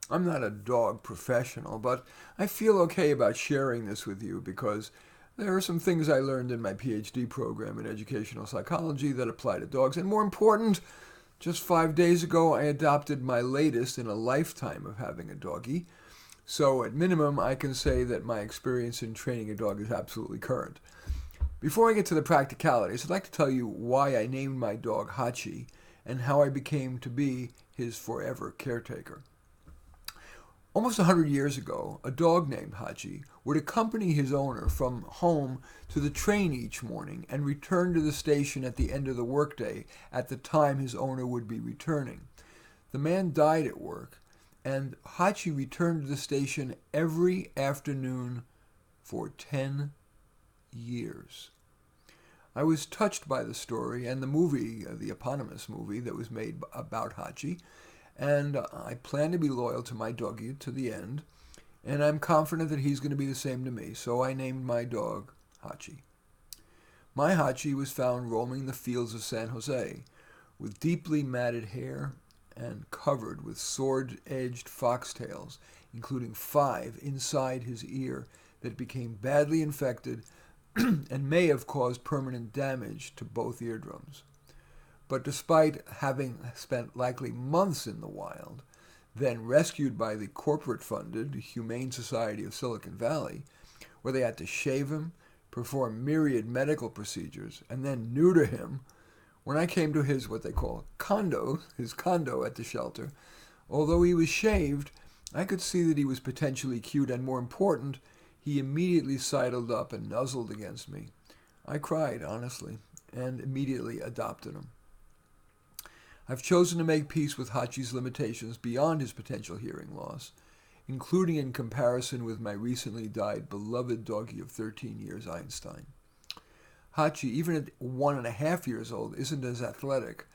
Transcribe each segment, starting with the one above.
I'm not a dog professional, but I feel okay about sharing this with you because there are some things I learned in my PhD program in educational psychology that apply to dogs. And more important, just 5 days ago, I adopted my latest in a lifetime of having a doggie. So, at minimum, I can say that my experience in training a dog is absolutely current. Before I get to the practicalities, I'd like to tell you why I named my dog Hachi and how I became to be his forever caretaker. Almost 100 years ago, a dog named Hachi would accompany his owner from home to the train each morning and return to the station at the end of the workday at the time his owner would be returning. The man died at work, and Hachi returned to the station every afternoon for 10 years. I was touched by the story and the movie, the eponymous movie that was made about Hachi, and I plan to be loyal to my doggy to the end, and I'm confident that he's going to be the same to me, so I named my dog Hachi. My Hachi was found roaming the fields of San Jose with deeply matted hair and covered with sword-edged foxtails, including 5 inside his ear that became badly infected and may have caused permanent damage to both eardrums. But despite having spent likely months in the wild, then rescued by the corporate-funded Humane Society of Silicon Valley, where they had to shave him, perform myriad medical procedures, and then neuter him, when I came to his what they call condo, his condo at the shelter, although he was shaved, I could see that he was potentially cute, and more important, he immediately sidled up and nuzzled against me. I cried, honestly, and immediately adopted him. I've chosen to make peace with Hachi's limitations beyond his potential hearing loss, including in comparison with my recently died beloved doggie of 13 years, Einstein. Hachi, even at 1.5 years old, isn't as athletic.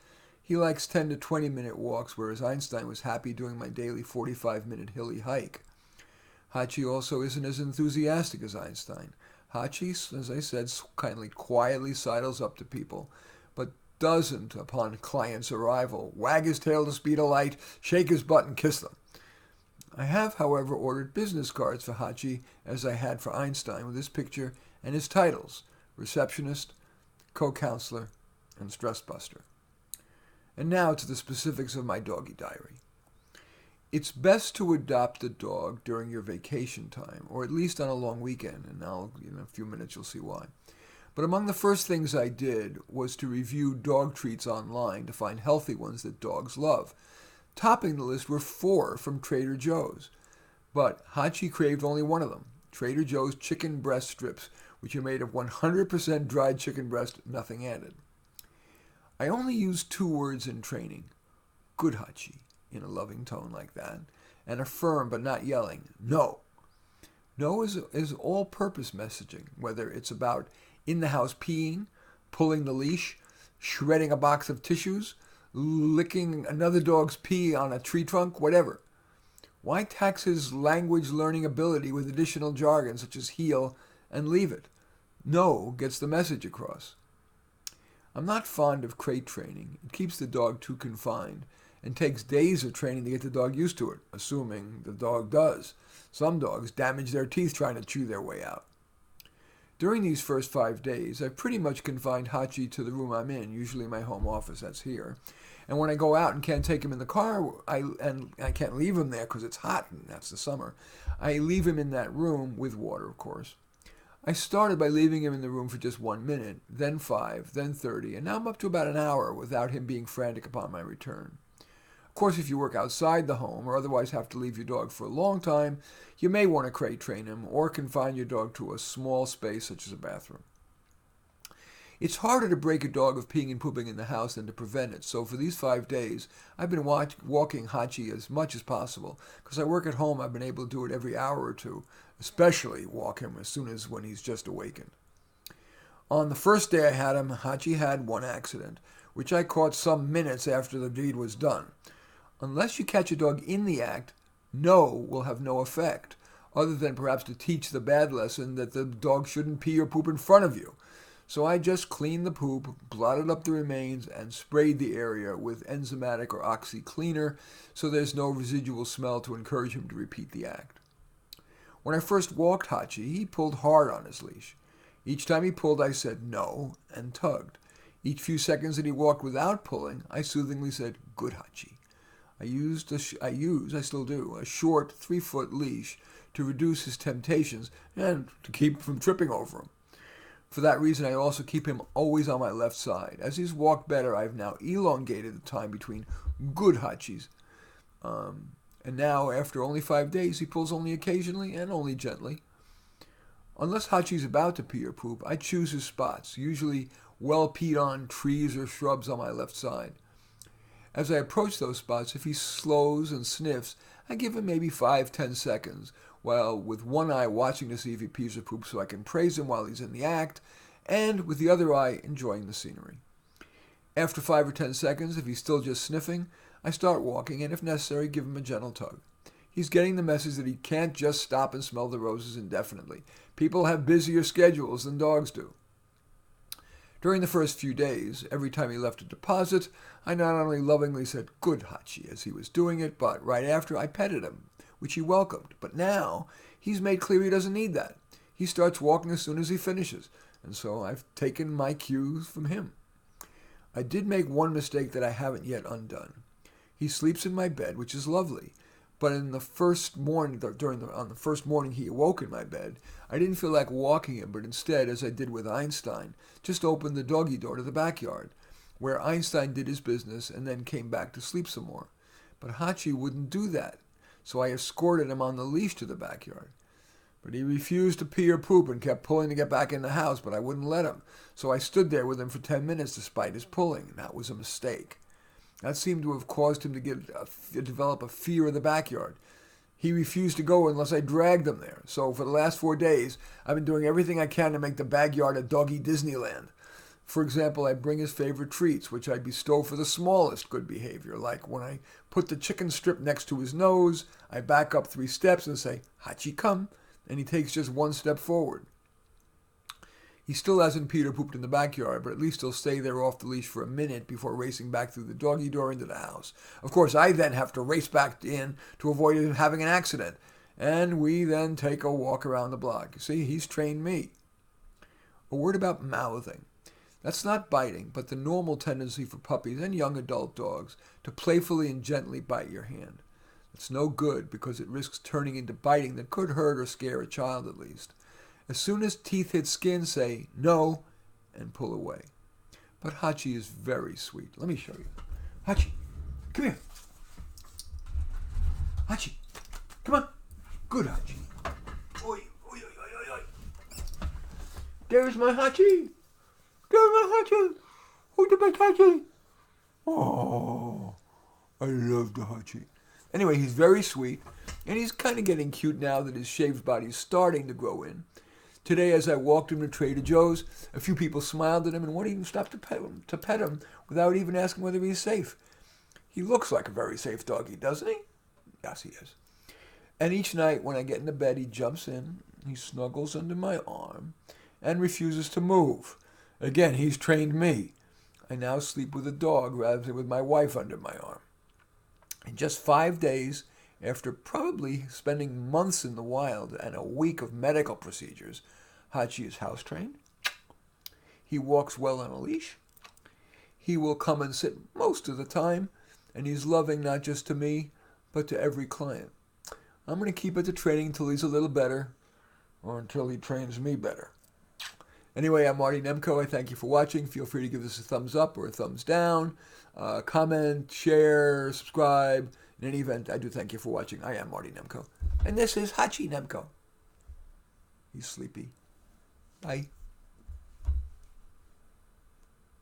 He likes 10 to 20-minute walks, whereas Einstein was happy doing my daily 45-minute hilly hike. Hachi also isn't as enthusiastic as Einstein. Hachi, as I said, quietly sidles up to people, but doesn't, upon clients' arrival, wag his tail to speed a light, shake his butt, and kiss them. I have, however, ordered business cards for Hachi, as I had for Einstein, with his picture and his titles: receptionist, co-counselor, and stress buster. And now to the specifics of my doggy diary. It's best to adopt a dog during your vacation time, or at least on a long weekend, and in a few minutes you'll see why. But among the first things I did was to review dog treats online to find healthy ones that dogs love. Topping the list were 4 from Trader Joe's. But Hachi craved only one of them, Trader Joe's chicken breast strips, which are made of 100% dried chicken breast, nothing added. I only used 2 words in training: good Hachi, in a loving tone like that, and a firm but not yelling no. No is all-purpose messaging, whether it's about in the house peeing, pulling the leash, shredding a box of tissues, licking another dog's pee on a tree trunk, whatever. Why tax his language learning ability with additional jargon such as heel and leave it? No gets the message across. I'm not fond of crate training. It keeps the dog too confined and takes days of training to get the dog used to it, assuming the dog does. Some dogs damage their teeth trying to chew their way out. During these first 5 days, I've pretty much confined Hachi to the room I'm in, usually my home office, that's here. And when I go out and can't take him in the car, and I can't leave him there because it's hot, and that's the summer, I leave him in that room with water, of course. I started by leaving him in the room for just 1 minute, then 5, then 30, and now I'm up to about an hour without him being frantic upon my return. Of course, if you work outside the home or otherwise have to leave your dog for a long time, you may want to crate train him or confine your dog to a small space such as a bathroom. It's harder to break a dog of peeing and pooping in the house than to prevent it, so for these 5 days, I've been walking Hachi as much as possible. Because I work at home, I've been able to do it every hour or two, especially walk him as soon as when he's just awakened. On the first day I had him, Hachi had one accident, which I caught some minutes after the deed was done. Unless you catch a dog in the act, no will have no effect, other than perhaps to teach the bad lesson that the dog shouldn't pee or poop in front of you. So I just cleaned the poop, blotted up the remains, and sprayed the area with enzymatic or oxy cleaner so there's no residual smell to encourage him to repeat the act. When I first walked Hachi, he pulled hard on his leash. Each time he pulled, I said no and tugged. Each few seconds that he walked without pulling, I soothingly said, "Good Hachi." I still do, a short 3-foot leash to reduce his temptations and to keep from tripping over him. For that reason, I also keep him always on my left side. As he's walked better, I've now elongated the time between good Hachis. And now, after only 5 days, he pulls only occasionally and only gently. Unless Hachi's about to pee or poop, I choose his spots, usually well peed on trees or shrubs on my left side. As I approach those spots, if he slows and sniffs, I give him maybe 5-10 seconds, while with one eye watching to see if he pees or poops so I can praise him while he's in the act, and with the other eye enjoying the scenery. After 5 or 10 seconds, if he's still just sniffing, I start walking and if necessary give him a gentle tug. He's getting the message that he can't just stop and smell the roses indefinitely. People have busier schedules than dogs do. During the first few days, every time he left a deposit, I not only lovingly said, "Good Hachi," as he was doing it, but right after I petted him, which he welcomed. But now, he's made clear he doesn't need that. He starts walking as soon as he finishes, and so I've taken my cues from him. I did make one mistake that I haven't yet undone. He sleeps in my bed, which is lovely, but on the first morning he awoke in my bed, I didn't feel like walking him, but instead, as I did with Einstein, just opened the doggy door to the backyard, where Einstein did his business and then came back to sleep some more. But Hachi wouldn't do that, so I escorted him on the leash to the backyard. But he refused to pee or poop and kept pulling to get back in the house, but I wouldn't let him. So I stood there with him for 10 minutes despite his pulling, and that was a mistake. That seemed to have caused him to develop a fear of the backyard. He refused to go unless I dragged him there. So for the last 4 days, I've been doing everything I can to make the backyard a doggy Disneyland. For example, I bring his favorite treats, which I bestow for the smallest good behavior. Like when I put the chicken strip next to his nose, I back up 3 steps and say, "Hachi, come," and he takes just 1 step forward. He still hasn't peed or pooped in the backyard, but at least he'll stay there off the leash for a minute before racing back through the doggy door into the house. Of course, I then have to race back in to avoid him having an accident, and we then take a walk around the block. See, he's trained me. A word about mouthing. That's not biting, but the normal tendency for puppies and young adult dogs to playfully and gently bite your hand. It's no good because it risks turning into biting that could hurt or scare a child at least. As soon as teeth hit skin, say no and pull away. But Hachi is very sweet. Let me show you. Hachi, come here. Hachi, come on. Good Hachi. Oi, oi, oi, oi, oi. There's my Hachi. There's my Hachi. Who's the best Hachi? Oh, I love the Hachi. Anyway, he's very sweet, and he's kind of getting cute now that his shaved body is starting to grow in. Today, as I walked him to Trader Joe's, a few people smiled at him and wouldn't even stop to pet him without even asking whether he's safe. He looks like a very safe doggy, doesn't he? Yes, he is. And each night when I get into bed, he jumps in, he snuggles under my arm, and refuses to move. Again, he's trained me. I now sleep with a dog rather than with my wife under my arm. In just 5 days, after probably spending months in the wild and a week of medical procedures, Hachi is house trained. He walks well on a leash. He will come and sit most of the time, and he's loving not just to me, but to every client. I'm going to keep at the training until he's a little better, or until he trains me better. Anyway, I'm Marty Nemko. I thank you for watching. Feel free to give this a thumbs up or a thumbs down. Comment, share, subscribe. In any event, I do thank you for watching. I am Marty Nemko. And this is Hachi Nemko. He's sleepy. Bye.